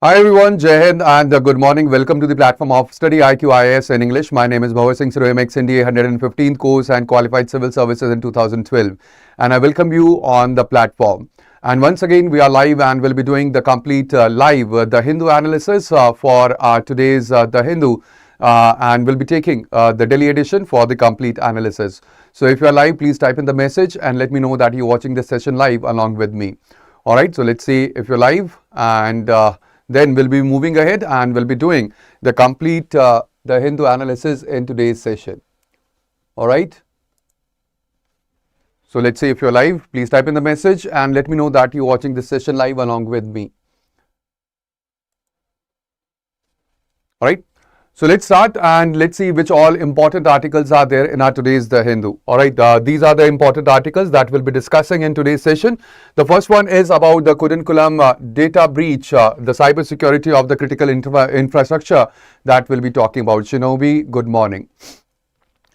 Hi everyone, Jai Hind and good morning. Welcome to the platform of StudyIQ IAS in English. My name is Bhanwar Singh, MX India 115th course and qualified civil services in 2012. And I welcome you on the platform. And once again, we are live and we'll be doing the complete live The Hindu analysis for today's The Hindu. And we'll be taking the Delhi edition for the complete analysis. So if you are live, please type in the message and let me know that you're watching this session live along with me. All right, so let's see if you're live and then we'll be moving ahead and we'll be doing the complete The Hindu analysis in today's session. All right. So let's see if you're live. Please type in the message and let me know that you're watching this session live along with me. All right. So let's start and let's see which all important articles are there in our today's The Hindu. All right, these are the important articles that we'll be discussing in today's session. The first one is about the Kudankulam data breach, the cyber security of the critical infrastructure that we'll be talking about. Shinobi, good morning.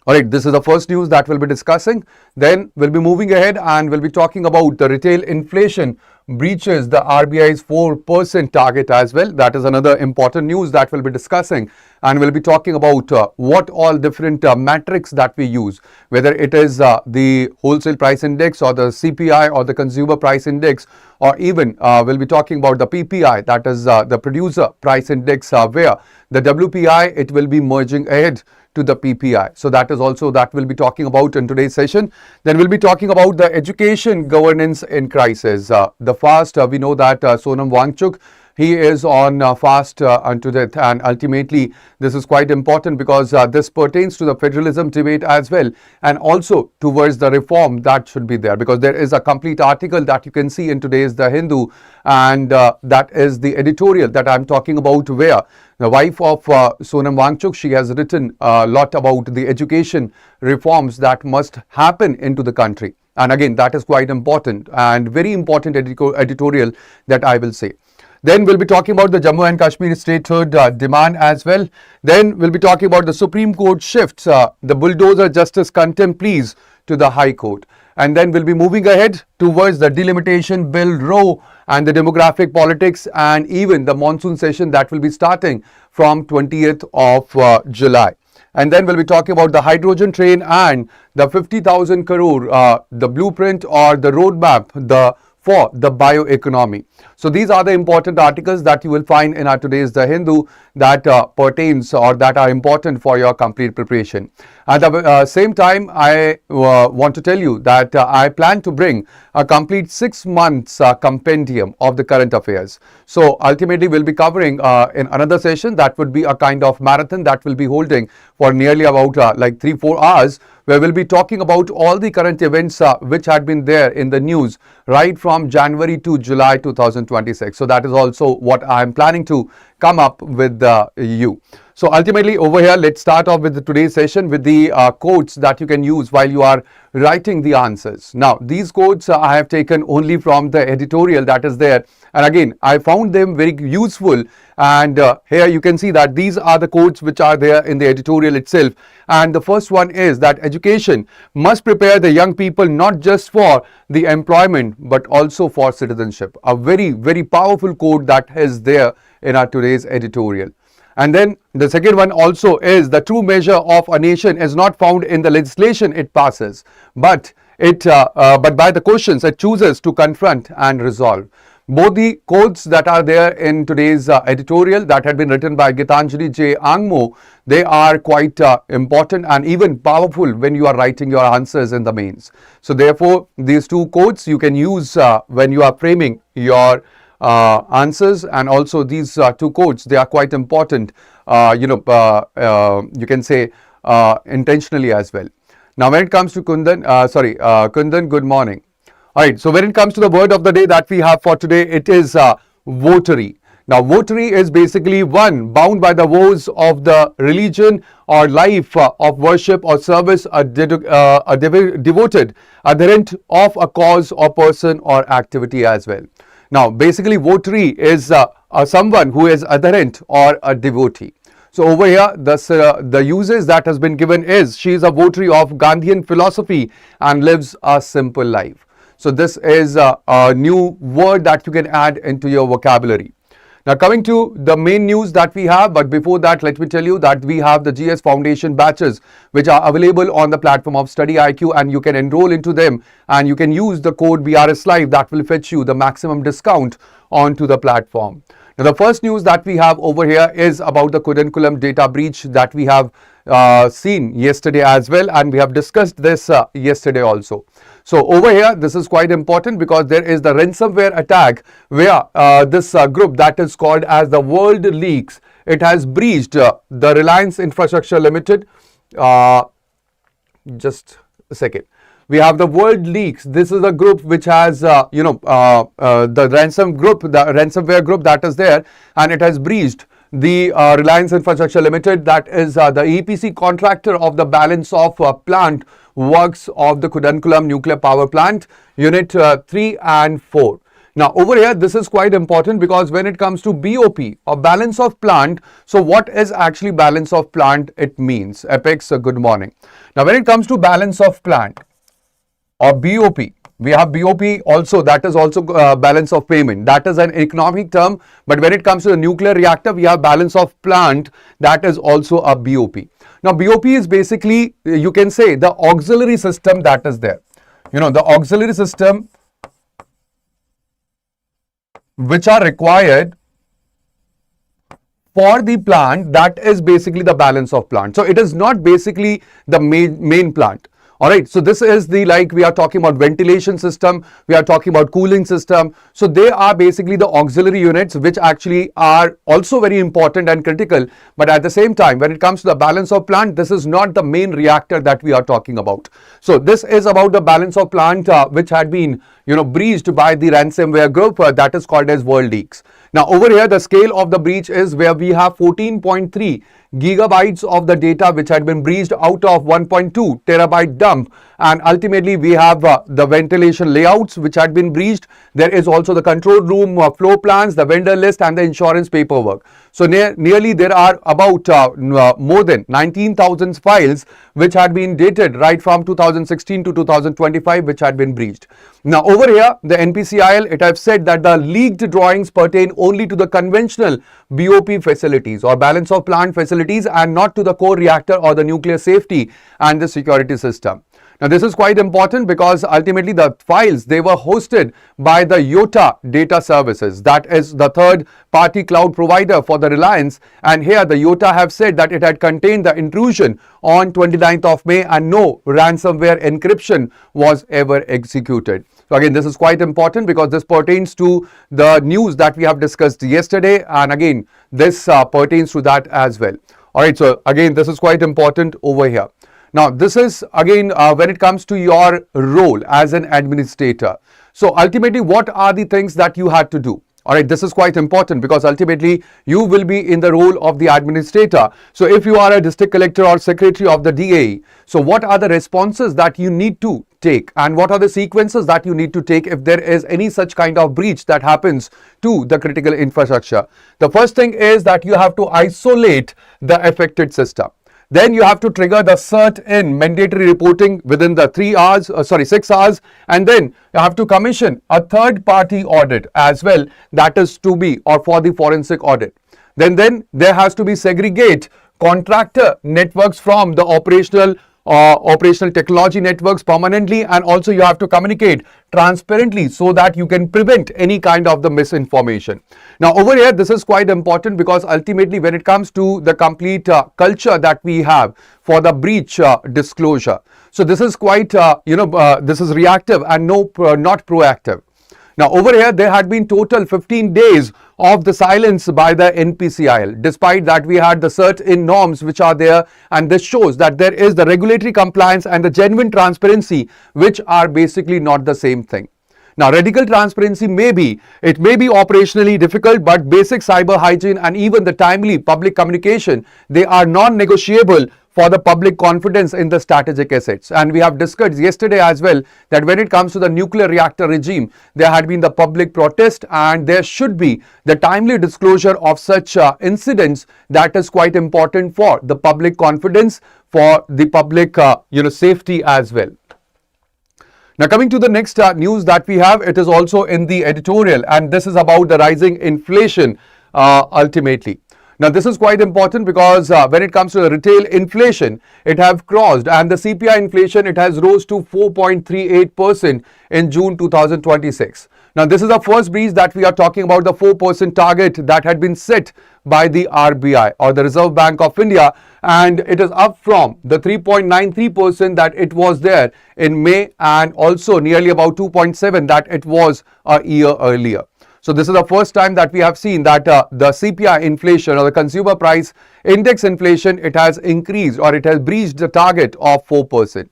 All right, this is the first news that we'll be discussing. Then we'll be moving ahead and we'll be talking about the retail inflation breaches the RBI's 4% target as well. That is another important news that we'll be discussing. And we'll be talking about what all different metrics that we use, whether it is the wholesale price index or the CPI or the consumer price index, or even we'll be talking about the PPI, that is the producer price index, where the WPI, it will be merging ahead to the PPI. So that is also that we'll be talking about in today's session. Then we'll be talking about the education governance in crisis. The fast, we know that Sonam Wangchuk, he is on fast unto death, and ultimately this is quite important because this pertains to the federalism debate as well, and also towards the reform that should be there, because there is a complete article that you can see in today's The Hindu, and that is the editorial that I'm talking about, where the wife of Sonam Wangchuk, she has written a lot about the education reforms that must happen into the country. And again, that is quite important and very important editorial that I will say. Then we'll be talking about the Jammu and Kashmir statehood demand as well. Then we'll be talking about the Supreme Court shifts the bulldozer justice contempt pleas to the High Court. And then we'll be moving ahead towards the delimitation bill row and the demographic politics and even the monsoon session that will be starting from 20th of July. And then we'll be talking about the hydrogen train and the 50,000 crore, the blueprint or the roadmap, for the bioeconomy. So these are the important articles that you will find in our today's The Hindu that pertains or that are important for your complete preparation. At the same time, I want to tell you that I plan to bring a complete 6 months compendium of the current affairs. So ultimately we'll be covering in another session that would be a kind of marathon that will be holding for nearly about like 3-4 hours, where we'll be talking about all the current events which had been there in the news right from January to July 2026. So that is also what I'm planning to come up with you. So ultimately over here, let's start off with today's session with the quotes that you can use while you are writing the answers. Now, these quotes I have taken only from the editorial that is there. And again, I found them very useful. And here you can see that these are the quotes which are there in the editorial itself. And the first one is that education must prepare the young people not just for the employment, but also for citizenship. A very, very powerful quote that is there in our today's editorial. And then the second one also is the true measure of a nation is not found in the legislation it passes, but by the questions it chooses to confront and resolve. Both the quotes that are there in today's editorial that had been written by Gitanjali J. Angmo, they are quite important and even powerful when you are writing your answers in the mains. So therefore, these two quotes you can use when you are framing your answers, and also these two quotes, they are quite important, you can say intentionally as well. Now when it comes to Kundan, Kundan, good morning. All right, so when it comes to the word of the day that we have for today, it is votary. Now votary is basically one bound by the vows of the religion or life of worship or service, a devoted adherent of a cause or person or activity as well. Now, basically, votary is someone who is adherent or a devotee. So over here, the uses that has been given is she is a votary of Gandhian philosophy and lives a simple life. So this is a new word that you can add into your vocabulary. Now coming to the main news that we have, but before that, let me tell you that we have the GS Foundation batches which are available on the platform of StudyIQ, and you can enroll into them and you can use the code BRS Live that will fetch you the maximum discount onto the platform. Now the first news that we have over here is about the curriculum data breach that we have seen yesterday as well, and we have discussed this yesterday also. So over here, this is quite important because there is the ransomware attack where this group that is called as the World Leaks, it has breached the Reliance Infrastructure Limited. Just a second. We have the World Leaks. This is a group which has, the ransomware group that is there, and it has breached the Reliance Infrastructure Limited, that is the EPC contractor of the balance of plant works of the Kudankulam nuclear power plant unit 3 and 4. Now over here, this is quite important because when it comes to BOP or balance of plant, so what is actually balance of plant? It means Apex, good morning. Now when it comes to balance of plant or BOP, we have BOP also, that is also balance of payment. That is an economic term, but when it comes to the nuclear reactor, we have balance of plant, that is also a BOP. Now BOP is basically, you can say, the auxiliary system that is there. The auxiliary system which are required for the plant, that is basically the balance of plant. So it is not basically the main plant. Alright, so this is the, like, we are talking about ventilation system, we are talking about cooling system. So they are basically the auxiliary units which actually are also very important and critical. But at the same time, when it comes to the balance of plant, this is not the main reactor that we are talking about. So this is about the balance of plant which had been, breached by the ransomware group that is called as World Leaks. Now over here, the scale of the breach is where we have 14.3 gigabytes of the data which had been breached out of 1.2 terabyte dump, and ultimately we have the ventilation layouts which had been breached. There is also the control room floor plans, the vendor list, and the insurance paperwork. So nearly there are about more than 19,000 files which had been dated right from 2016 to 2025 which had been breached. Now over here, the NPCIL, it has said that the leaked drawings pertain only to the conventional BOP facilities or balance of plant facilities and not to the core reactor or the nuclear safety and the security system. Now this is quite important because ultimately the files, they were hosted by the Yota Data Services, that is the third party cloud provider for the Reliance, and here the Yota have said that it had contained the intrusion on 29th of May and no ransomware encryption was ever executed. So again, this is quite important because this pertains to the news that we have discussed yesterday, and again this pertains to that as well. Alright, so again this is quite important over here. Now this is again when it comes to your role as an administrator. So ultimately, what are the things that you had to do? Alright, this is quite important because ultimately you will be in the role of the administrator. So if you are a district collector or secretary of the DAE, so what are the responses that you need to take and what are the sequences that you need to take if there is any such kind of breach that happens to the critical infrastructure? The first thing is that you have to isolate the affected system. Then you have to trigger the cert-in mandatory reporting within the 6 hours, and then you have to commission a third-party audit as well, that is to be or for the forensic audit. Then there has to be segregate contractor networks from the operational technology networks permanently, and also you have to communicate transparently so that you can prevent any kind of the misinformation. Now over here, this is quite important because ultimately when it comes to the complete culture that we have for the breach disclosure, so this is quite this is reactive and not proactive. Now over here, there had been total 15 days of the silence by the NPCIL. Despite that, we had the cert-in norms which are there, and this shows that there is the regulatory compliance and the genuine transparency, which are basically not the same thing. Now radical transparency may be operationally difficult, but basic cyber hygiene and even the timely public communication, they are non-negotiable for the public confidence in the strategic assets. And we have discussed yesterday as well that when it comes to the nuclear reactor regime, there had been the public protest, and there should be the timely disclosure of such incidents. That is quite important for the public confidence, for the public safety as well. Now coming to the next news that we have, it is also in the editorial, and this is about the rising inflation ultimately. Now, this is quite important because when it comes to the retail inflation, it have crossed, and the CPI inflation, it has rose to 4.38% in June 2026. Now, this is the first breeze that we are talking about, the 4% target that had been set by the RBI or the Reserve Bank of India, and it is up from the 3.93% that it was there in May, and also nearly about 2.7% that it was a year earlier. So this is the first time that we have seen that the CPI inflation or the consumer price index inflation, it has increased or it has breached the target of 4%.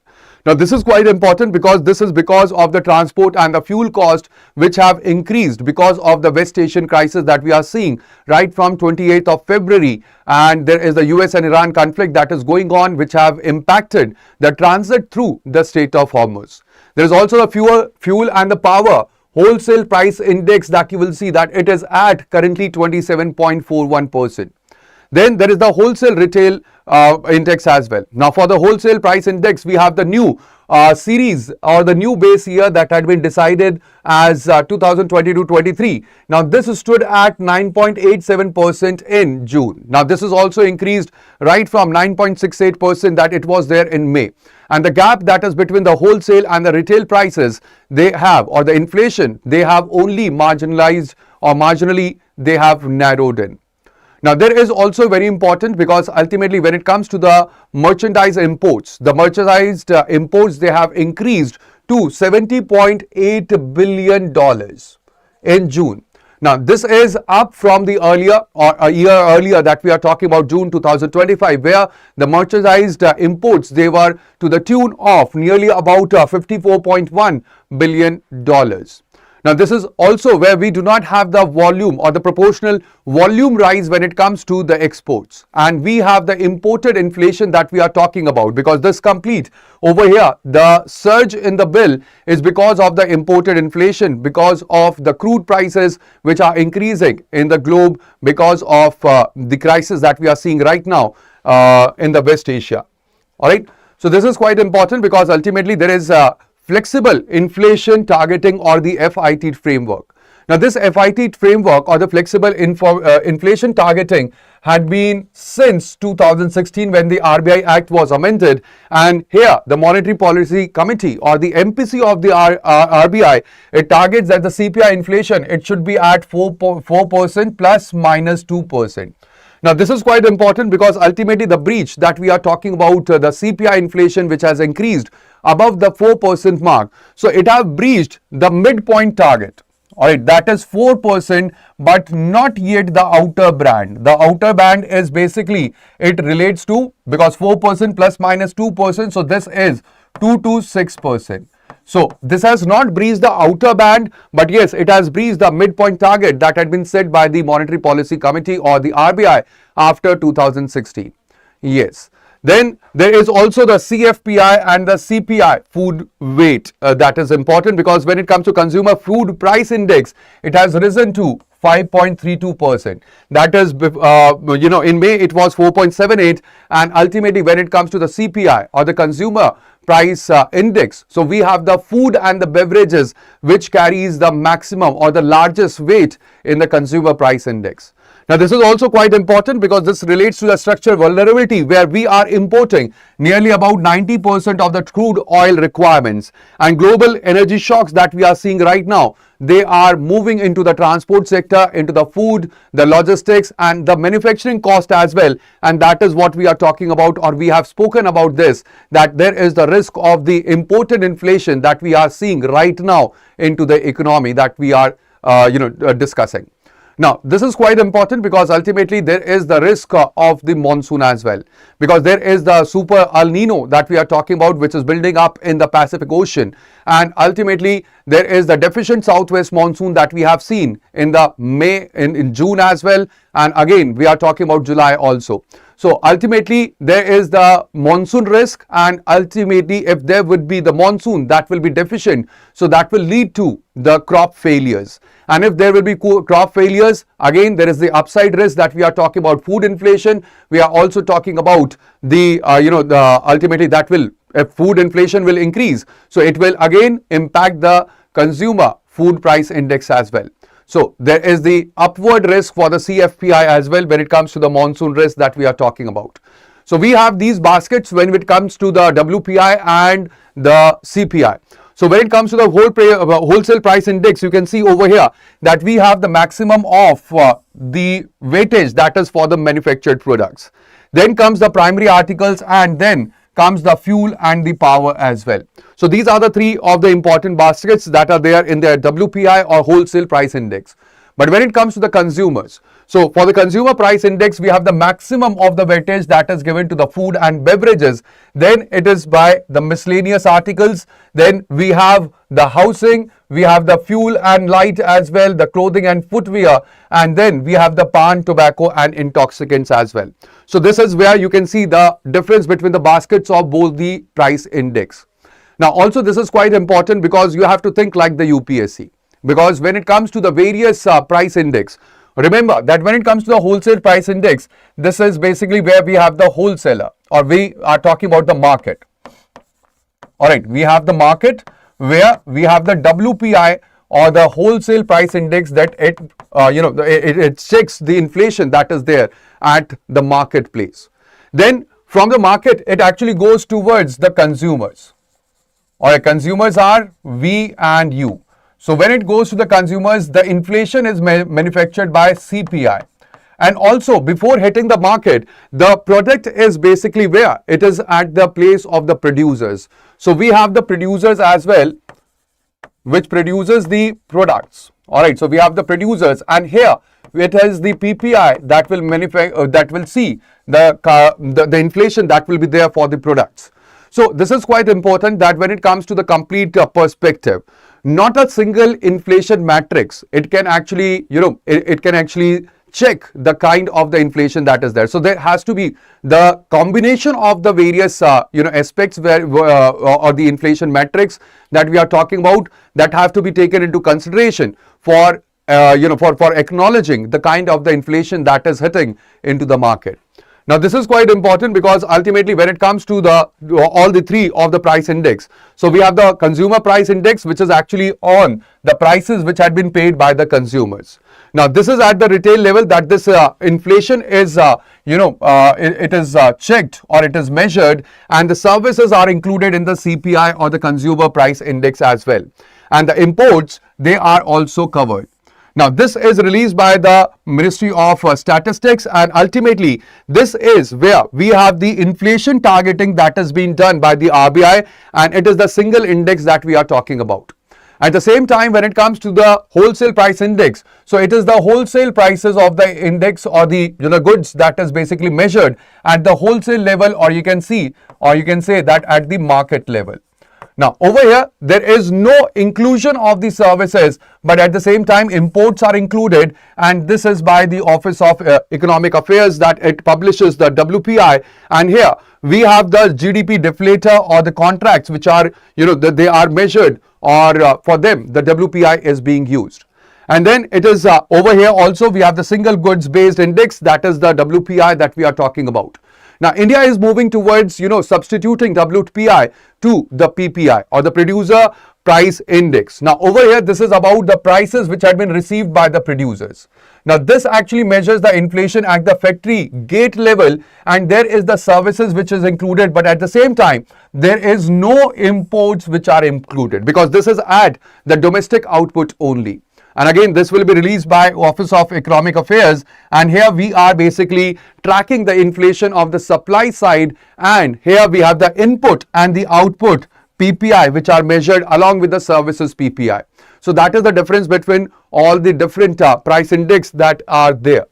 Now, this is quite important because this is because of the transport and the fuel cost which have increased because of the West Asian crisis that we are seeing right from 28th of February. And there is the US and Iran conflict that is going on, which have impacted the transit through the Strait of Hormuz. There is also the fuel and the power wholesale price index that you will see that it is at currently 27.41%. Then there is the wholesale retail index as well. Now, for the wholesale price index, we have the new series or the new base year that had been decided as 2022-23. Now, this stood at 9.87% in June. Now, this is also increased right from 9.68% that it was there in May. And the gap that is between the wholesale and the retail prices, they have, or the inflation, they have only marginalized or marginally they have narrowed in. Now, there is also very important because ultimately when it comes to the merchandise imports, the merchandise imports, they have increased to $70.8 billion in June. Now, this is up from the earlier or a year earlier that we are talking about June 2025, where the merchandise imports, they were to the tune of nearly about $54.1 billion. Now, this is also where we do not have the volume or the proportional volume rise when it comes to the exports. And we have the imported inflation that we are talking about, because this complete over here, the surge in the bill is because of the imported inflation, because of the crude prices which are increasing in the globe because of the crisis that we are seeing right now in the West Asia. All right. So this is quite important because ultimately there is flexible inflation targeting or the FIT framework. Now, this FIT framework or the flexible inflation targeting had been since 2016 when the RBI Act was amended, and here the Monetary Policy Committee or the MPC of the RBI, it targets that the CPI inflation, it should be at 4% plus minus 2%. Now, this is quite important because ultimately the breach that we are talking about, the CPI inflation which has increased above the 4% mark. So, it has breached the midpoint target. Alright, that is 4%, but not yet the outer band. The outer band is basically, it relates to, because 4% plus minus 2%, so this is 2 to 6%. So, this has not breached the outer band, but yes, it has breached the midpoint target that had been set by the Monetary Policy Committee or the RBI after 2016. Yes. Then there is also the CFPI and the CPI food weight that is important, because when it comes to consumer food price index, it has risen to 5.32%. That is, in May it was 4.78, and ultimately when it comes to the CPI or the consumer price index, so we have the food and the beverages which carries the maximum or the largest weight in the consumer price index. Now, this is also quite important because this relates to the structural vulnerability where we are importing nearly about 90% of the crude oil requirements, and global energy shocks that we are seeing right now, they are moving into the transport sector, into the food, the logistics and the manufacturing cost as well. And that is what we are talking about, or we have spoken about this, that there is the risk of the imported inflation that we are seeing right now into the economy that we are discussing. Now, this is quite important because ultimately there is the risk of the monsoon as well, because there is the super El Nino that we are talking about, which is building up in the Pacific Ocean, and ultimately there is the deficient southwest monsoon that we have seen in the in June as well, and again we are talking about July also. So ultimately there is the monsoon risk, and ultimately if there would be the monsoon that will be deficient, so that will lead to the crop failures. And if there will be crop failures, again there is the upside risk that we are talking about food inflation. We are also talking about the ultimately that will, if food inflation will increase, so it will again impact the consumer food price index as well. So there is the upward risk for the CFPI as well when it comes to the monsoon risk that we are talking about. So we have these baskets when it comes to the WPI and the CPI. So when it comes to the wholesale price index, you can see over here that we have the maximum of the weightage that is for the manufactured products. Then comes the primary articles, and then comes the fuel and the power as well. So these are the three of the important baskets that are there in the WPI or wholesale price index. But when it comes to the consumers, so for the consumer price index, we have the maximum of the weightage that is given to the food and beverages. Then it is by the miscellaneous articles. Then we have the housing, we have the fuel and light as well, the clothing and footwear, and then we have the pan, tobacco and intoxicants as well. So this is where you can see the difference between the baskets of both the price index. Now also this is quite important because you have to think like the UPSC. Because when it comes to the various price index, remember that when it comes to the wholesale price index, this is basically where we have the wholesaler, or we are talking about the market. Alright, we have the market where we have the WPI or the wholesale price index that it checks the inflation that is there at the marketplace. Then from the market, it actually goes towards the consumers. Alright, consumers are we and you. So when it goes to the consumers, the inflation is manufactured by CPI. And also before hitting the market, the product is basically where? It is at the place of the producers. So we have the producers as well, which produces the products. Alright, so we have the producers, and here it is the PPI that will see the inflation that will be there for the products. So this is quite important that when it comes to the complete perspective, not a single inflation matrix, it can actually, it can actually check the kind of the inflation that is there. So there has to be the combination of the various, aspects where, or the inflation matrix that we are talking about that have to be taken into consideration for, for acknowledging the kind of the inflation that is hitting into the market. Now this is quite important because ultimately when it comes to all the three of the price index, so we have the consumer price index, which is actually on the prices which had been paid by the consumers. Now this is at the retail level that this inflation is it is checked or it is measured, and the services are included in the CPI or the consumer price index as well, and the imports, they are also covered. Now this is released by the Ministry of Statistics, and ultimately this is where we have the inflation targeting that has been done by the RBI, and it is the single index that we are talking about. At the same time, when it comes to the wholesale price index, so it is the wholesale prices of the index or the goods that is basically measured at the wholesale level, or you can say that at the market level. Now over here, there is no inclusion of the services, but at the same time imports are included, and this is by the Office of Economic Affairs that it publishes the WPI, and here we have the GDP deflator or the contracts which are, they are measured, or for them the WPI is being used. And then it is over here also we have the single goods based index, that is the WPI that we are talking about. Now, India is moving towards, substituting WPI to the PPI or the producer price index. Now, over here, this is about the prices which had been received by the producers. Now, this actually measures the inflation at the factory gate level, and there is the services which is included, but at the same time, there is no imports which are included because this is at the domestic output only. And again, this will be released by Office of Economic Affairs, and here we are basically tracking the inflation of the supply side, and here we have the input and the output PPI which are measured along with the services PPI. So that is the difference between all the different price index that are there.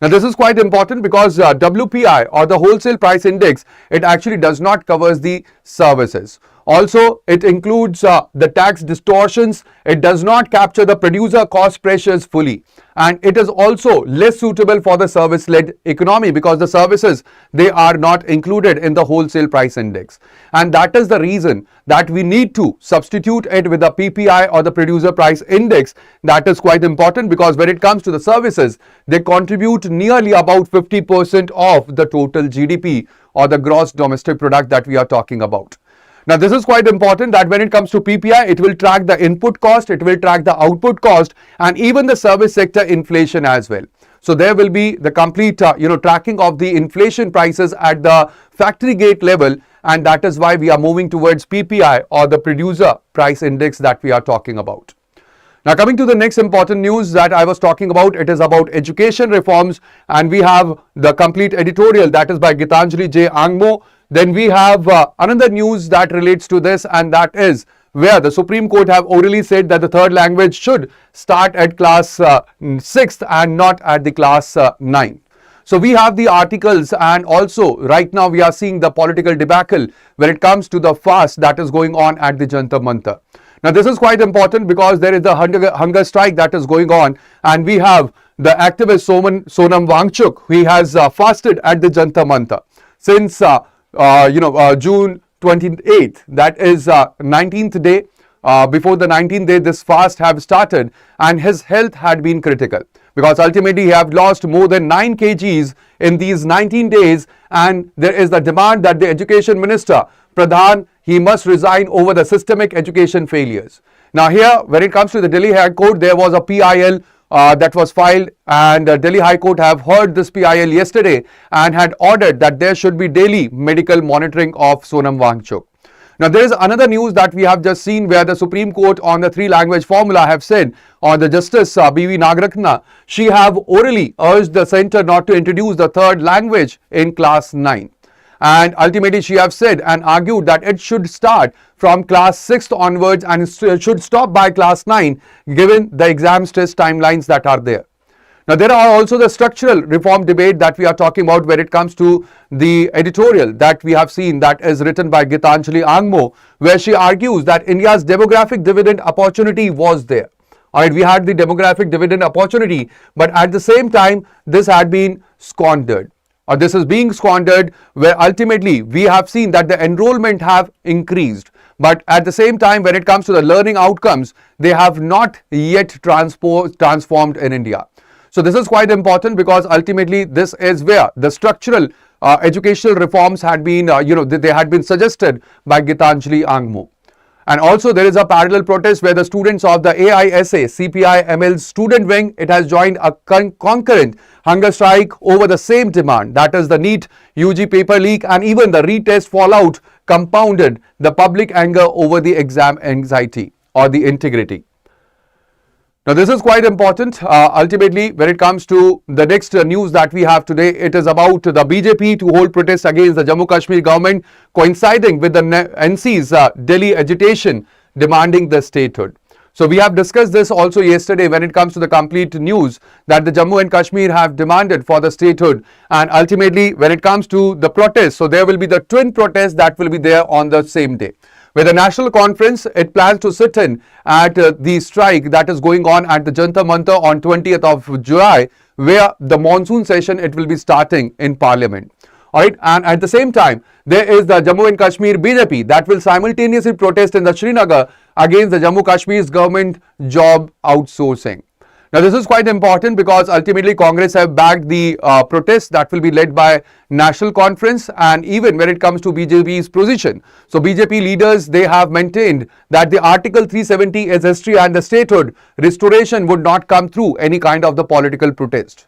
Now this is quite important because WPI or the wholesale price index, it actually does not cover the services. Also, it includes the tax distortions. It does not capture the producer cost pressures fully, and it is also less suitable for the service-led economy because the services, they are not included in the wholesale price index, and that is the reason that we need to substitute it with the PPI or the producer price index. That is quite important because when it comes to the services, they contribute nearly about 50% of the total GDP or the gross domestic product that we are talking about. Now, this is quite important that when it comes to PPI, it will track the input cost, it will track the output cost, and even the service sector inflation as well. So there will be the complete, tracking of the inflation prices at the factory gate level, and that is why we are moving towards PPI, or the producer price index that we are talking about. Now, coming to the next important news that I was talking about, it is about education reforms, and we have the complete editorial that is by Gitanjali J. Angmo. Then we have another news that relates to this, and that is where the Supreme Court have orally said that the third language should start at class 6th and not at the class 9. So we have the articles, and also right now we are seeing the political debacle when it comes to the fast that is going on at the Jantar Mantar. Now, this is quite important because there is the hunger strike that is going on, and we have the activist Sonam Wangchuk, who has fasted at the Jantar Mantar since June 28th, that is 19th day. Before the 19th day, this fast have started, and his health had been critical because ultimately he have lost more than 9 kgs in these 19 days, and there is the demand that the education minister Pradhan, he must resign over the systemic education failures. Now here, when it comes to the Delhi High Court, there was a PIL that was filed, and Delhi High Court have heard this PIL yesterday and had ordered that there should be daily medical monitoring of Sonam Wangchuk. Now, there is another news that we have just seen where the Supreme Court on the 3-language formula have said on the Justice B.V. Nagaratna, she have orally urged the centre not to introduce the third language in class 9. And ultimately she have said and argued that it should start from class 6th onwards and should stop by class 9 given the exam stress timelines that are there. Now, there are also the structural reform debate that we are talking about when it comes to the editorial that we have seen that is written by Gitanjali Angmo, where she argues that India's demographic dividend opportunity was there. Alright, we had the demographic dividend opportunity, but at the same time, this had been squandered. Or this is being squandered, where ultimately we have seen that the enrollment have increased, but at the same time when it comes to the learning outcomes, they have not yet transformed in India. So this is quite important because ultimately this is where the structural educational reforms had been, they had been suggested by Gitanjali Angmo. And also there is a parallel protest where the students of the AISA CPI ML's student wing, it has joined a concurrent hunger strike over the same demand, that is the NEET UG paper leak, and even the retest fallout compounded the public anger over the exam anxiety or the integrity. Now, this is quite important. Ultimately, when it comes to the next news that we have today, it is about the BJP to hold protests against the Jammu Kashmir government, coinciding with the NC's Delhi agitation demanding the statehood. So we have discussed this also yesterday when it comes to the complete news that the Jammu and Kashmir have demanded for the statehood, and ultimately when it comes to the protests, so there will be the twin protests that will be there on the same day. With the National Conference, it plans to sit in at the strike that is going on at the Jantar Mantar on 20th of July, where the monsoon session, it will be starting in Parliament. Alright, and at the same time, there is the Jammu and Kashmir BJP that will simultaneously protest in the Srinagar against the Jammu Kashmir's government job outsourcing. Now, this is quite important because ultimately Congress have backed the protest that will be led by National Conference, and even when it comes to BJP's position. So BJP leaders, they have maintained that the Article 370 is history and the statehood restoration would not come through any kind of the political protest.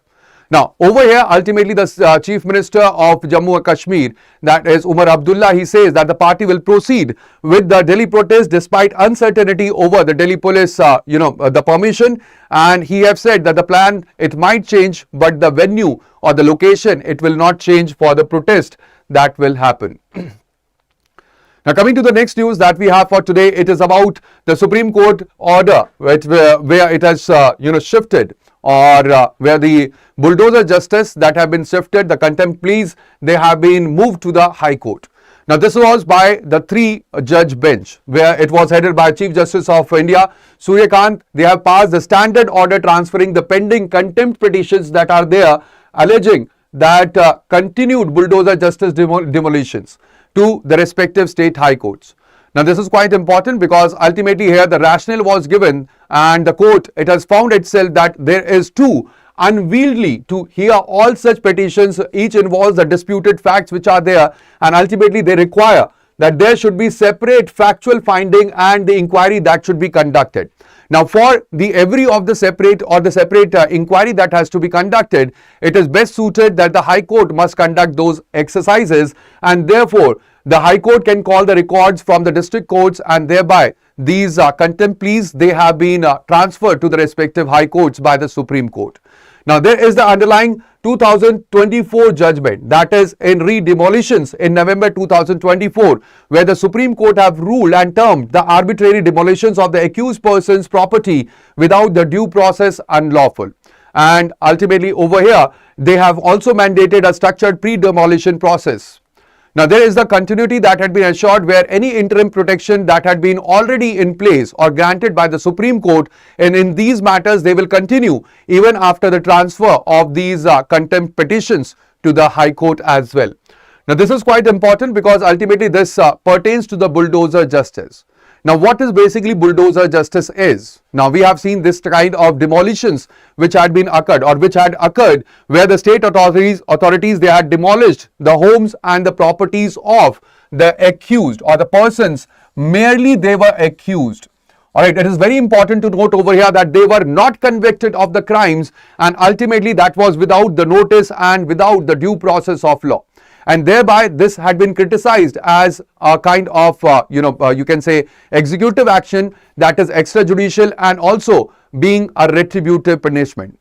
Now, over here, ultimately the Chief Minister of Jammu and Kashmir, that is Umar Abdullah, he says that the party will proceed with the Delhi protest despite uncertainty over the Delhi police, the permission. And he have said that the plan, it might change, but the venue or the location, it will not change for the protest that will happen. Now, coming to the next news that we have for today, it is about the Supreme Court order where it has, shifted, or where the bulldozer justice that have been shifted, the contempt pleas, they have been moved to the High Court. Now, this was by the 3-judge bench, where it was headed by Chief Justice of India, Surya Kant. They have passed the standard order transferring the pending contempt petitions that are there, alleging that continued bulldozer justice demolitions to the respective state high courts. Now, this is quite important because ultimately here the rationale was given, and the court, it has found itself that there is too unwieldy to hear all such petitions. Each involves the disputed facts which are there, and ultimately they require that there should be separate factual finding and the inquiry that should be conducted. Now, for the separate inquiry that has to be conducted, it is best suited that the High Court must conduct those exercises, and therefore the High Court can call the records from the district courts, and thereby these contempt pleas, they have been transferred to the respective High Courts by the Supreme Court. Now, there is the underlying 2024 judgment, that is in re-demolitions in November 2024, where the Supreme Court have ruled and termed the arbitrary demolitions of the accused person's property without the due process unlawful. And ultimately over here, they have also mandated a structured pre-demolition process. Now, there is the continuity that had been assured, where any interim protection that had been already in place or granted by the Supreme Court, and in these matters they will continue even after the transfer of these contempt petitions to the High Court as well. Now, this is quite important because ultimately this pertains to the bulldozer justice. Now, what is basically bulldozer justice is? Now, we have seen this kind of demolitions which had occurred where the state authorities they had demolished the homes and the properties of the accused or the persons merely they were accused. Alright, it is very important to note over here that they were not convicted of the crimes, and ultimately that was without the notice and without the due process of law. And thereby this had been criticized as a kind of you can say executive action that is extrajudicial and also being a retributive punishment.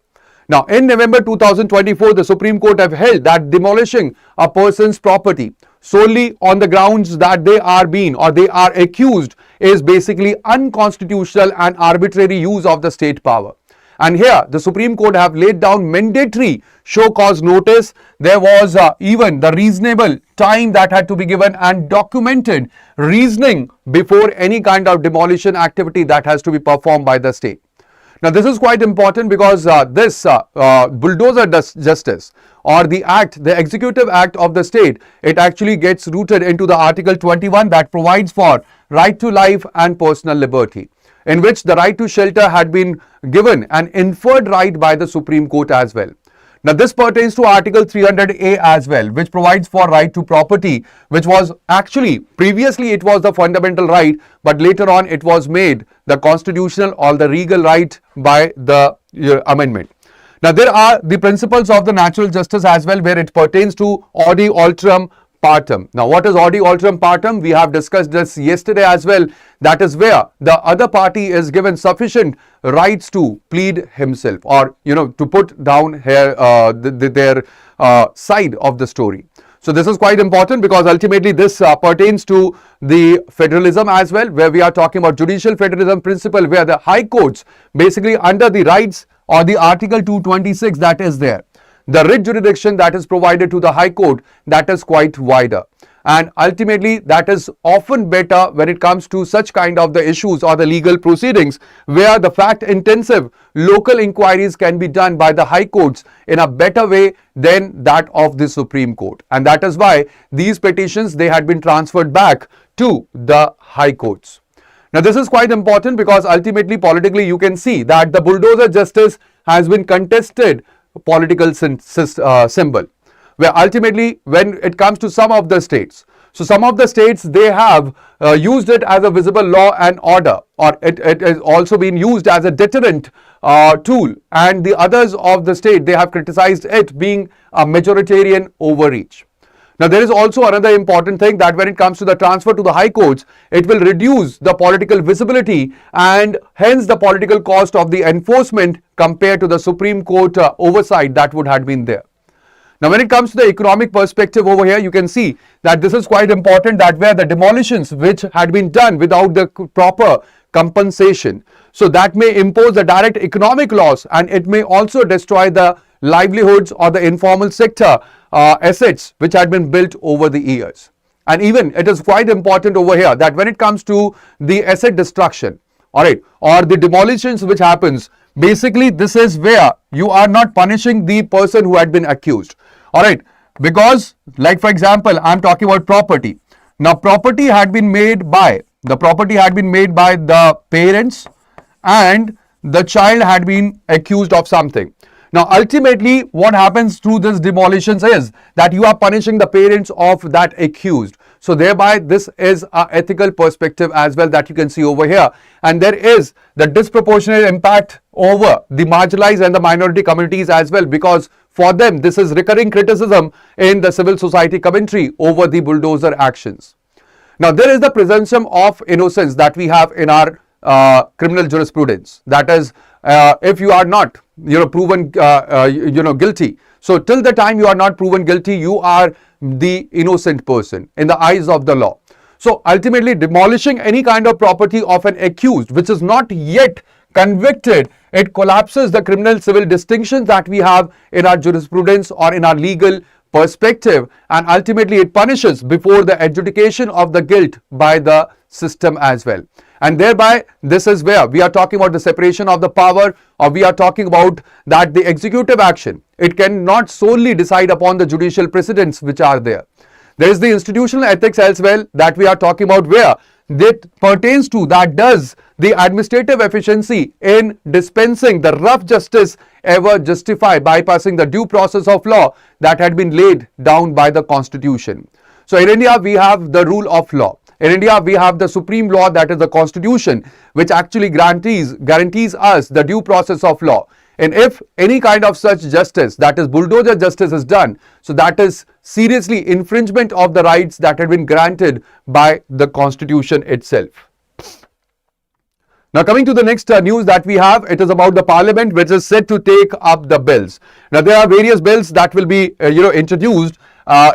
Now, in November 2024, the Supreme Court have held that demolishing a person's property solely on the grounds that they are accused is basically unconstitutional and arbitrary use of the state power. And here the Supreme Court have laid down mandatory show cause notice. There was even the reasonable time that had to be given and documented reasoning before any kind of demolition activity that has to be performed by the state. Now, this is quite important because this bulldozer justice or the executive act of the state, it actually gets rooted into the Article 21 that provides for right to life and personal liberty, in which the right to shelter had been given an inferred right by the Supreme Court as well. Now, this pertains to Article 300A as well, which provides for right to property, which was actually previously it was the fundamental right, but later on it was made the constitutional or the legal right by the amendment. Now, there are the principles of the natural justice as well, where it pertains to audi alteram partem. Now, what is audi alteram partem? We have discussed this yesterday as well. That is where the other party is given sufficient rights to plead himself or to put down their side of the story. So this is quite important because ultimately this pertains to the federalism as well, where we are talking about judicial federalism principle, where the high courts basically under the rights or the Article 226 that is there, the writ jurisdiction that is provided to the High Court, that is quite wider. And ultimately that is often better when it comes to such kind of the issues or the legal proceedings, where the fact intensive local inquiries can be done by the High Courts in a better way than that of the Supreme Court. And that is why these petitions, they had been transferred back to the High Courts. Now, this is quite important because ultimately politically you can see that the bulldozer justice has been contested political symbol, where ultimately when it comes to some of the states, so some of the states they have used it as a visible law and order, or it has also been used as a deterrent tool, and the others of the state they have criticized it being a majoritarian overreach. Now, there is also another important thing that when it comes to the transfer to the High Courts, it will reduce the political visibility and hence the political cost of the enforcement compared to the Supreme Court oversight that would have been there. Now, when it comes to the economic perspective over here, you can see that this is quite important, that where the demolitions which had been done without the proper compensation, so that may impose the direct economic loss, and it may also destroy the livelihoods or the informal sector assets which had been built over the years. And even it is quite important over here that when it comes to the asset destruction, all right, or the demolitions which happens, basically this is where you are not punishing the person who had been accused, all right, because like for example I am talking about property. Now, property had been made by the parents, and the child had been accused of something. Now, ultimately what happens through this demolitions is that you are punishing the parents of that accused, So thereby this is an ethical perspective as well that you can see over here. And there is the disproportionate impact over the marginalized and the minority communities as well, because for them this is recurring criticism in the civil society commentary over the bulldozer actions. Now there is the presumption of innocence that we have in our criminal jurisprudence. That is, if you are not proven guilty, so till the time you are not proven guilty, you are the innocent person in the eyes of the law. So ultimately demolishing any kind of property of an accused which is not yet convicted, it collapses the criminal civil distinctions that we have in our jurisprudence or in our legal perspective, and ultimately it punishes before the adjudication of the guilt by the system as well. And thereby this is where we are talking about the separation of the power, or we are talking about that the executive action, it cannot solely decide upon the judicial precedents which are there. There is the institutional ethics as well that we are talking about, where that pertains to that does the administrative efficiency in dispensing the rough justice ever justify bypassing the due process of law that had been laid down by the Constitution. So in India we have the rule of law. In India we have the supreme law, that is the Constitution, which actually guarantees us the due process of law. And if any kind of such justice, that is bulldozer justice, is done, so that is seriously infringement of the rights that had been granted by the Constitution itself. Now coming to the next news that we have, it is about the Parliament which is set to take up the bills. Now there are various bills that will be introduced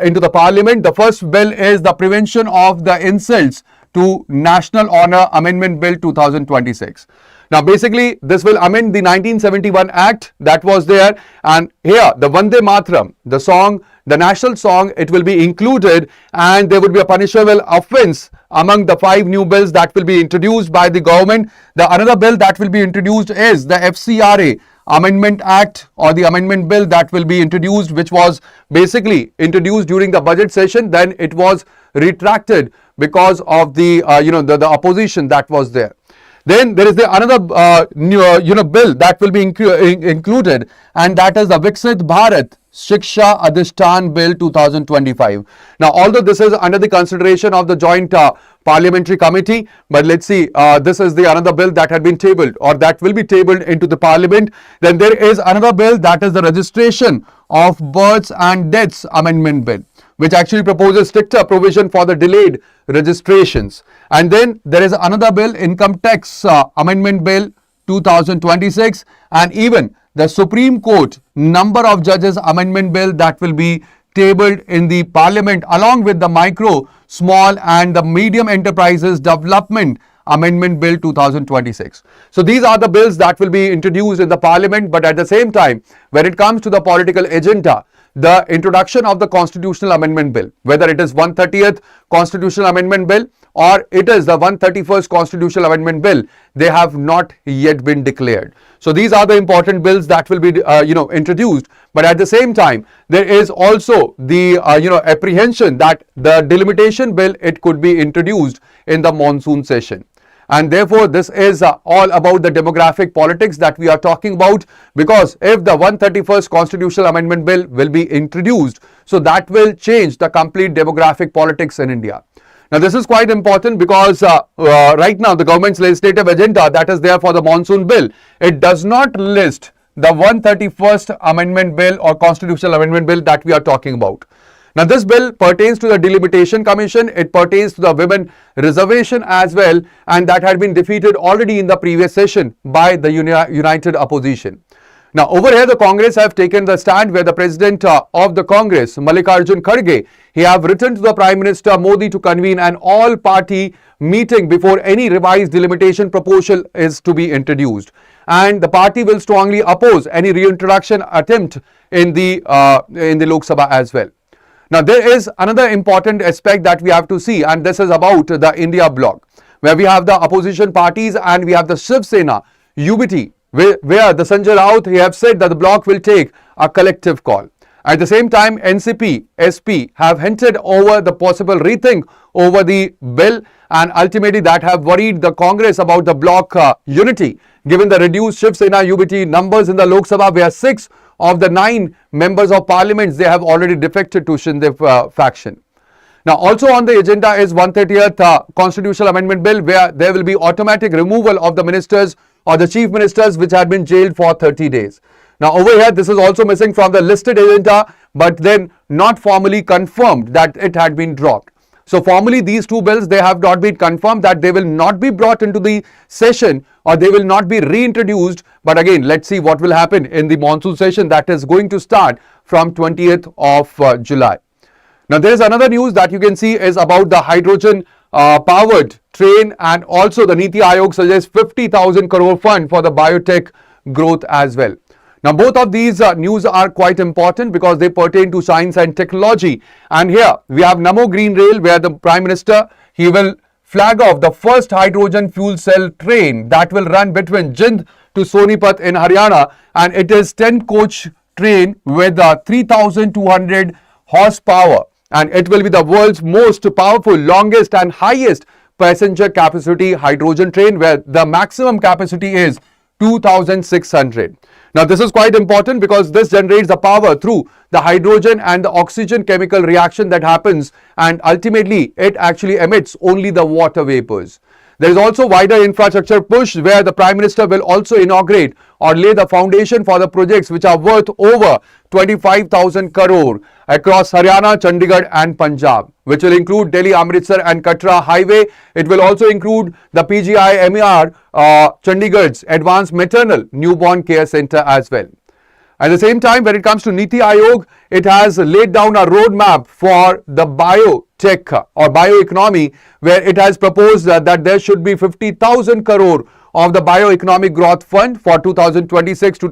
into the Parliament. The first bill is the Prevention of the Insults to National Honour Amendment Bill 2026. Now basically this will amend the 1971 Act that was there, and here the Vande Mataram, the song, the national song, it will be included, and there would be a punishable offence among the 5 new bills that will be introduced by the government. The another bill that will be introduced is the FCRA Amendment Act, or the amendment bill that will be introduced, which was basically introduced during the budget session, then it was retracted because of the the opposition that was there. Then there is the another bill that will be included, and that is the Viksit Bharat Shiksha Adhishtan Bill 2025. Now, although this is under the consideration of the joint parliamentary committee, but let's see, this is the another bill that had been tabled, or that will be tabled into the Parliament. Then there is another bill, that is the Registration of Births and Deaths Amendment Bill, which actually proposes stricter provision for the delayed registrations. And then there is another bill, Income Tax Amendment Bill 2026, and even the Supreme Court Number of Judges Amendment Bill that will be tabled in the Parliament, along with the Micro, Small and the Medium Enterprises Development Amendment Bill 2026. So these are the bills that will be introduced in the Parliament, but at the same time, when it comes to the political agenda, the introduction of the Constitutional Amendment Bill, whether it is 130th Constitutional Amendment Bill or it is the 131st Constitutional Amendment Bill, they have not yet been declared. So these are the important bills that will be introduced, but at the same time there is also the apprehension that the delimitation bill, it could be introduced in the monsoon session. And therefore this is all about the demographic politics that we are talking about, because if the 131st Constitutional Amendment Bill will be introduced, so that will change the complete demographic politics in India. Now this is quite important because right now the government's legislative agenda that is there for the monsoon bill, it does not list the 131st Amendment Bill or Constitutional Amendment Bill that we are talking about. Now this bill pertains to the Delimitation Commission, it pertains to the women reservation as well, and that had been defeated already in the previous session by the united opposition. Now over here the Congress have taken the stand where the President of the Congress, Mallikarjun Kharge, he have written to the Prime Minister Modi to convene an all-party meeting before any revised delimitation proposal is to be introduced. And the party will strongly oppose any reintroduction attempt in the Lok Sabha as well. Now there is another important aspect that we have to see, and this is about the India bloc, where we have the opposition parties and we have the Shiv Sena, UBT, where the Sanjay Raut, he have said that the bloc will take a collective call. At the same time, NCP, SP have hinted over the possible rethink over the bill, and ultimately that have worried the Congress about the bloc unity, given the reduced Shiv Sena UBT numbers in the Lok Sabha, where 6 of the 9 members of parliament, they have already defected to Shinde faction. Now, also on the agenda is 130th Constitutional Amendment Bill, where there will be automatic removal of the ministers or the chief ministers which had been jailed for 30 days. Now, over here, this is also missing from the listed agenda, but then not formally confirmed that it had been dropped. So, formally, these two bills, they have not been confirmed that they will not be brought into the session or they will not be reintroduced. But again, let's see what will happen in the monsoon session that is going to start from 20th of July. Now, there is another news that you can see is about the hydrogen powered train, and also the Niti Aayog suggests 50,000 crore fund for the biotech growth as well. Now, both of these news are quite important because they pertain to science and technology. And here we have Namo Green Rail, where the Prime Minister, he will flag off the first hydrogen fuel cell train that will run between Jind to Sonipat in Haryana, and it is 10 coach train with 3,200 horsepower, and it will be the world's most powerful, longest and highest passenger capacity hydrogen train, where the maximum capacity is 2,600. Now, this is quite important because this generates the power through the hydrogen and the oxygen chemical reaction that happens, and ultimately it actually emits only the water vapors. There is also wider infrastructure push, where the Prime Minister will also inaugurate or lay the foundation for the projects which are worth over 25,000 crore across Haryana, Chandigarh and Punjab, which will include Delhi, Amritsar and Katra highway. It will also include the PGI MER, Chandigarh's Advanced Maternal Newborn Care Center as well. At the same time, when it comes to Niti Aayog, it has laid down a roadmap for the biotech or bioeconomy, where it has proposed that there should be 50,000 crore of the bioeconomic growth fund for 2026 to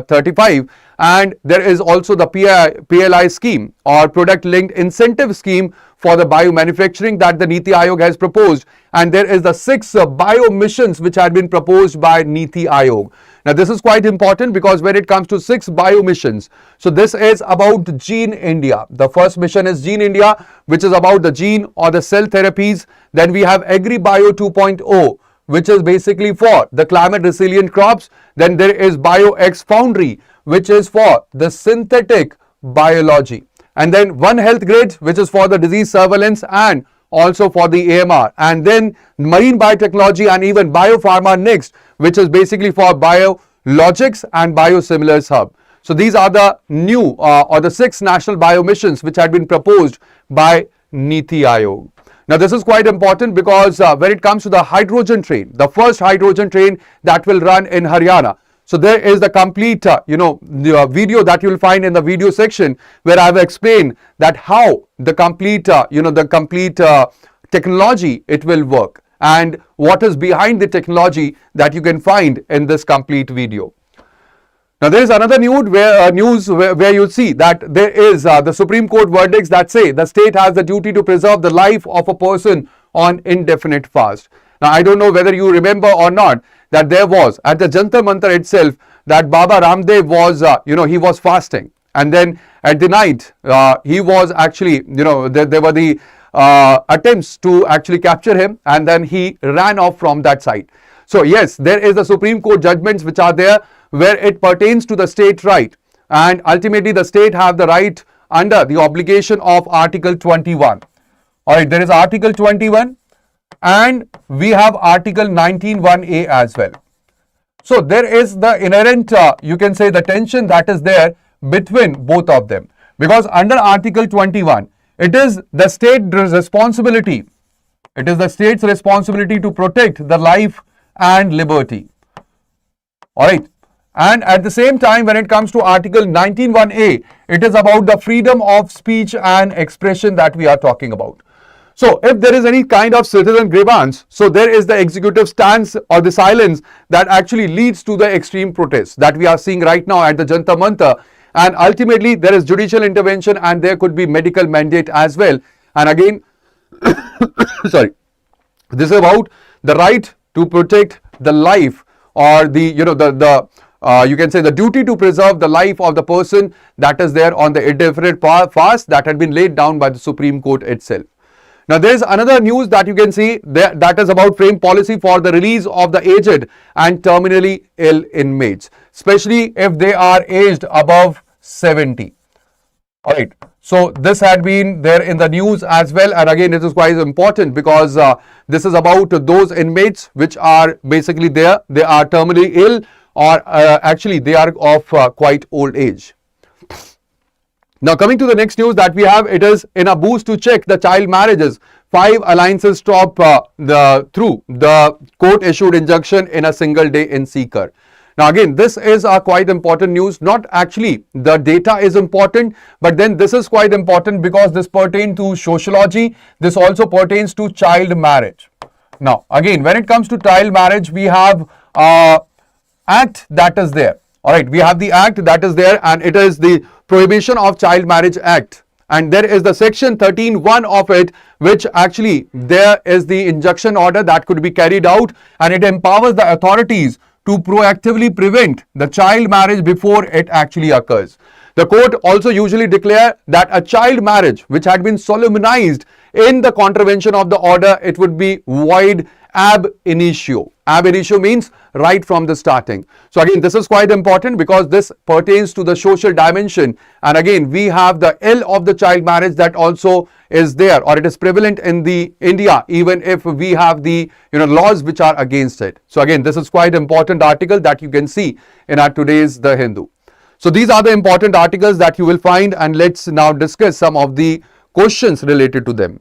35, and there is also the PLI scheme or product linked incentive scheme for the biomanufacturing that the Niti Aayog has proposed, and there is the 6 bio missions which had been proposed by Niti Aayog. Now, this is quite important because when it comes to 6 bio missions, so this is about Gene India. The first mission is Gene India, which is about the gene or the cell therapies. Then we have Agri Bio 2.0, which is basically for the climate resilient crops. Then there is BioX Foundry, which is for the synthetic biology. And then One Health Grid, which is for the disease surveillance and also for the AMR. And then Marine Biotechnology and even Biopharma Next, which is basically for biologics and biosimilars hub. So these are the new or the 6 national bio missions which had been proposed by Niti Aayog. Now, this is quite important because when it comes to the hydrogen train, the first hydrogen train that will run in Haryana. So there is the complete, the video that you will find in the video section, where I have explained that how the complete, technology it will work, and what is behind the technology that you can find in this complete video. Now, there is another news where you'll see that there is the Supreme Court verdicts that say the state has the duty to preserve the life of a person on indefinite fast. Now, I don't know whether you remember or not that there was at the Jantar Mantar itself that Baba Ramdev was, he was fasting, and then at the night he was actually, there were the attempts to actually capture him, and then he ran off from that site. So yes, there is the Supreme Court judgments which are there where it pertains to the state right, and ultimately the state have the right under the obligation of Article 21. Alright, there is Article 21 and we have Article 19(1)(a) as well. So there is the inherent, you can say, the tension that is there between both of them, because under Article 21, it is the state's responsibility. It is the state's responsibility to protect the life and liberty. Alright. And at the same time, when it comes to Article 19(1)(a), it is about the freedom of speech and expression that we are talking about. So if there is any kind of citizen grievance, so there is the executive stance or the silence that actually leads to the extreme protests that we are seeing right now at the Jantar Mantar. And ultimately, there is judicial intervention and there could be medical mandate as well. And again, sorry, this is about the right to protect the life, or the, you can say the duty to preserve the life of the person that is there on the indefinite fast that had been laid down by the Supreme Court itself. Now, there is another news that you can see that is about frame policy for the release of the aged and terminally ill inmates, especially if they are aged above 70. Alright, So this had been there in the news as well, and again it is quite important because this is about those inmates which are basically there, they are terminally ill or actually they are of quite old age. Now coming to the next news that we have, it is in a boost to check the child marriages, 5 alliances stop through the court issued injunction in a single day in Sikar. Now again, this is a quite important news. Not actually the data is important, but then this is quite important because this pertains to sociology. This also pertains to child marriage. Now again, when it comes to child marriage, we have act that is there. All right, we have the act that is there, and it is the Prohibition of Child Marriage Act. And there is the section 13(1) of it, which actually there is the injunction order that could be carried out, and it empowers the authorities to proactively prevent the child marriage before it actually occurs. The court also usually declare that a child marriage which had been solemnized in the contravention of the order, it would be void ab initio. Ab initio means right from the starting. So again, this is quite important because this pertains to the social dimension, and again we have the L of the child marriage that also is there, or it is prevalent in the India, even if we have the laws which are against it. So again, this is quite important article that you can see in our today's The Hindu. So these are the important articles that you will find, and let's now discuss some of the questions related to them.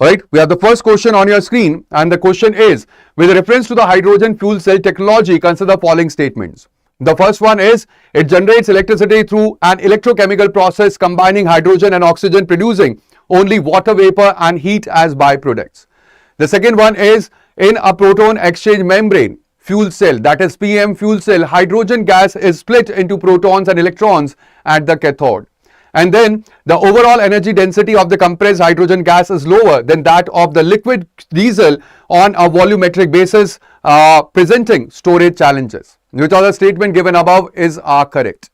Alright, we have the first question on your screen, and the question is, with reference to the hydrogen fuel cell technology, consider the following statements. The first one is, it generates electricity through an electrochemical process combining hydrogen and oxygen, producing only water vapor and heat as byproducts. The second one is, in a proton exchange membrane fuel cell, that is PM fuel cell, hydrogen gas is split into protons and electrons at the cathode. And then the overall energy density of the compressed hydrogen gas is lower than that of the liquid diesel on a volumetric basis, presenting storage challenges. Which other statement given above is correct?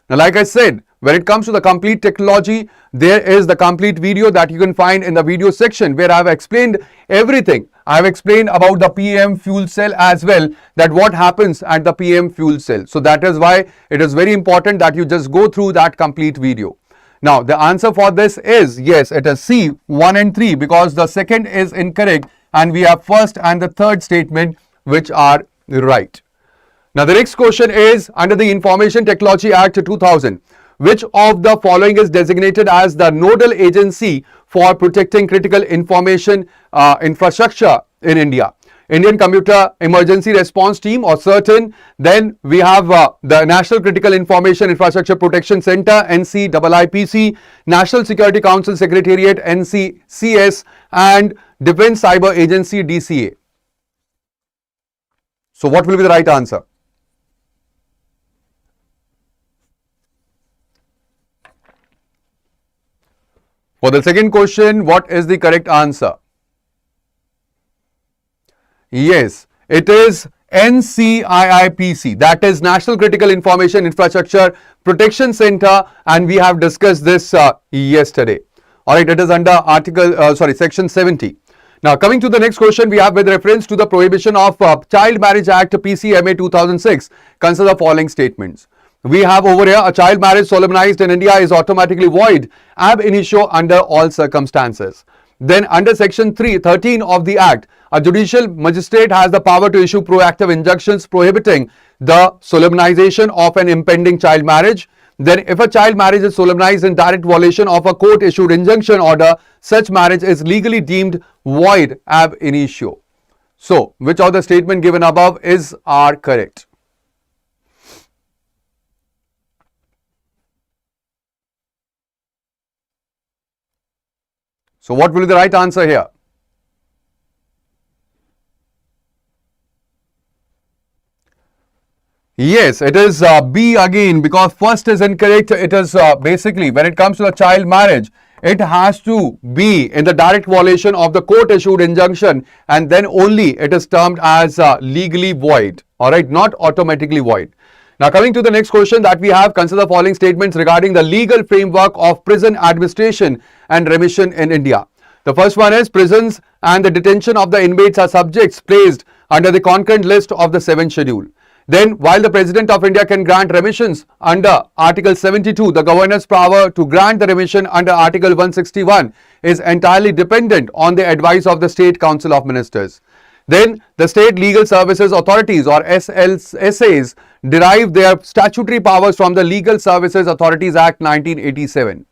Now, like I said, when it comes to the complete technology, there is the complete video that you can find in the video section where I have explained everything. I have explained about the PM fuel cell as well, that what happens at the PM fuel cell. So that is why it is very important that you just go through that complete video. Now the answer for this is, yes, it is C, 1 and 3, because the second is incorrect and we have first and the third statement which are right. Now the next question is, under the Information Technology Act 2000, which of the following is designated as the nodal agency for protecting critical information infrastructure in India? Indian Computer Emergency Response Team, or CERTIN. Then we have the National Critical Information Infrastructure Protection Center, NCIIPC, National Security Council Secretariat, NCCS, and Defense Cyber Agency, DCA. So what will be the right answer? For the second question, what is the correct answer? Yes, it is NCIIPC, that is National Critical Information Infrastructure Protection Center, and we have discussed this yesterday. Alright, it is under section 70. Now coming to the next question, we have with reference to the Prohibition of Child Marriage Act PCMA 2006, consider the following statements. We have over here, a child marriage solemnized in India is automatically void ab initio under all circumstances. Then under section 13 of the Act, a judicial magistrate has the power to issue proactive injunctions prohibiting the solemnization of an impending child marriage. Then if a child marriage is solemnized in direct violation of a court issued injunction order, such marriage is legally deemed void ab initio. So which of the statement given above are correct? So what will be the right answer here? Yes, it is B again, because first is incorrect. It is basically, when it comes to the child marriage, it has to be in the direct violation of the court issued injunction, and then only it is termed as legally void. Alright, not automatically void. Now coming to the next question that we have, consider the following statements regarding the legal framework of prison administration and remission in India. The first one is, prisons and the detention of the inmates are subjects placed under the concurrent list of the 7th schedule. Then, while the President of India can grant remissions under Article 72, the Governor's power to grant the remission under Article 161 is entirely dependent on the advice of the State Council of Ministers. Then, the State Legal Services Authorities or SLSAs derive their statutory powers from the Legal Services Authorities Act 1987.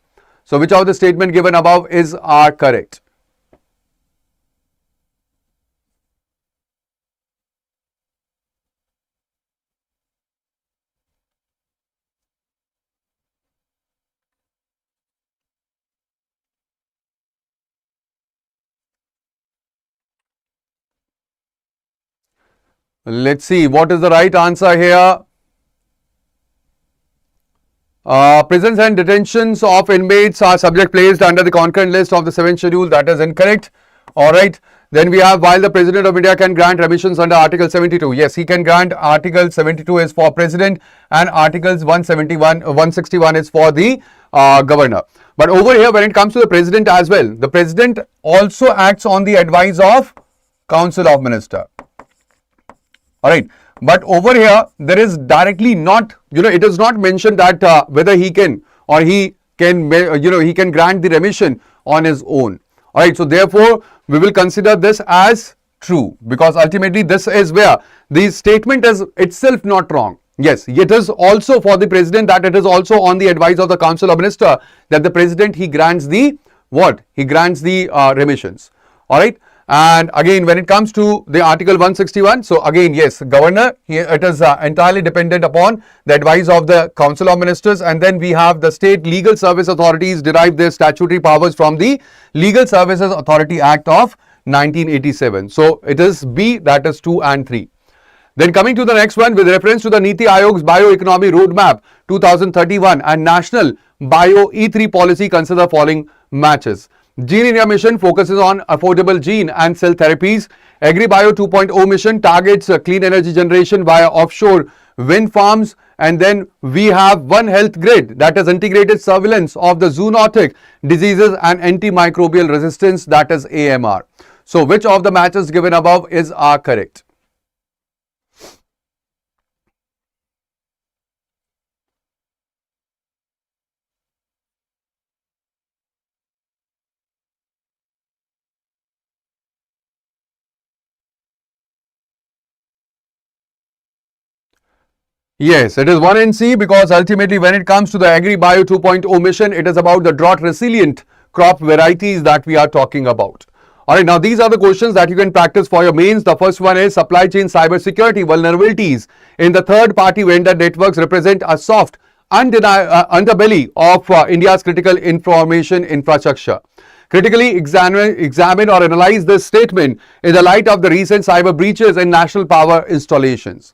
So, which of the statement given above are correct? Let's see what is the right answer here. Prisons and detentions of inmates are subject placed under the concurrent list of the 7th schedule. That is incorrect. Alright. Then we have, while the President of India can grant remissions under Article 72. Yes, he can grant. Article 72 is for President and Articles 161 is for the Governor. But over here, when it comes to the President as well, the President also acts on the advice of Council of Ministers. Alright. But over here, there is directly not, it is not mentioned that whether he can or he can, he can grant the remission on his own. Alright, so therefore, we will consider this as true because ultimately this is where the statement is itself not wrong. Yes, it is also for the President that it is also on the advice of the Council of Ministers that the President, he grants the what? He grants the remissions. Alright. And again, when it comes to the Article 161, so again, yes, Governor, it is entirely dependent upon the advice of the Council of Ministers. And then we have the State Legal Service Authorities derive their statutory powers from the Legal Services Authority Act of 1987. So it is B, that is 2 and 3. Then coming to the next one, with reference to the Niti Aayog's Bioeconomy Roadmap 2031 and National Bio E3 policy, consider the following matches. Gene India Mission focuses on affordable gene and cell therapies. AgriBio 2.0 mission targets clean energy generation via offshore wind farms. And then we have One Health Grid, that is integrated surveillance of the zoonotic diseases and antimicrobial resistance, that is AMR. So which of the matches given above are correct? Yes, it is 1 in C because ultimately when it comes to the AgriBio 2.0 mission, it is about the drought resilient crop varieties that we are talking about. Alright, now these are the questions that you can practice for your mains. The first one is supply chain cybersecurity vulnerabilities in the third party vendor networks represent a soft underbelly of India's critical information infrastructure. Critically examine or analyze this statement in the light of the recent cyber breaches in national power installations.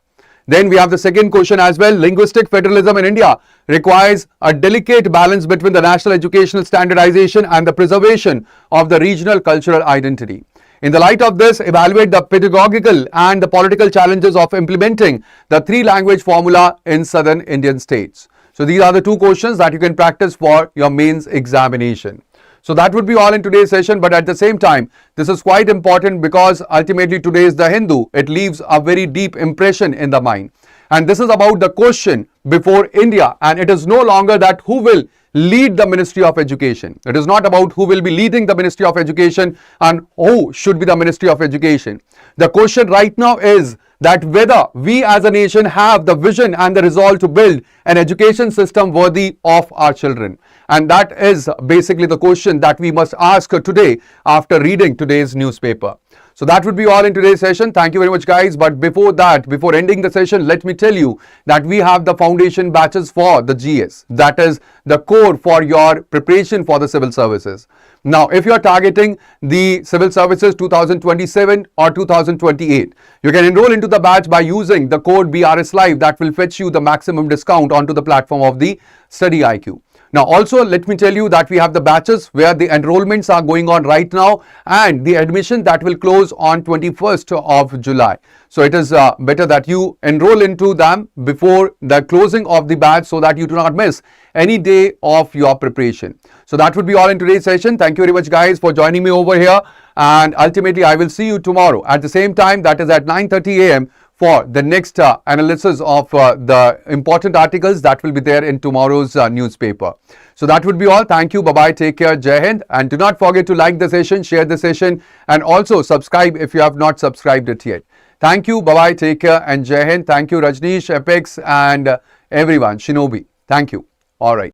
Then we have the second question as well. Linguistic federalism in India requires a delicate balance between the national educational standardization and the preservation of the regional cultural identity. In the light of this, evaluate the pedagogical and the political challenges of implementing the 3-language formula in southern Indian states. So these are the 2 questions that you can practice for your mains examination. So that would be all in today's session, but at the same time, this is quite important because ultimately today is the Hindu. It leaves a very deep impression in the mind. And this is about the question before India, and it is no longer that who will lead the Ministry of Education. It is not about who will be leading the Ministry of Education and who should be the Ministry of Education. The question right now is that whether we as a nation have the vision and the resolve to build an education system worthy of our children. And that is basically the question that we must ask today after reading today's newspaper. So that would be all in today's session. Thank you very much, guys. But before that, before ending the session, let me tell you that we have the foundation batches for the GS. That is the core for your preparation for the civil services. Now, if you are targeting the civil services 2027 or 2028, you can enroll into the batch by using the code BRS Live. That will fetch you the maximum discount onto the platform of the StudyIQ. Now also let me tell you that we have the batches where the enrollments are going on right now and the admission that will close on 21st of July. So it is better that you enroll into them before the closing of the batch so that you do not miss any day of your preparation. So that would be all in today's session. Thank you very much, guys, for joining me over here, and ultimately I will see you tomorrow at the same time, that is at 9:30 a.m. for the next analysis of the important articles that will be there in tomorrow's newspaper. So that would be all. Thank you. Bye-bye. Take care. Jai Hind. And do not forget to like the session, share the session, and also subscribe if you have not subscribed it yet. Thank you. Bye-bye. Take care and Jai Hind. Thank you, Rajneesh, Apex, and everyone. Shinobi. Thank you. All right.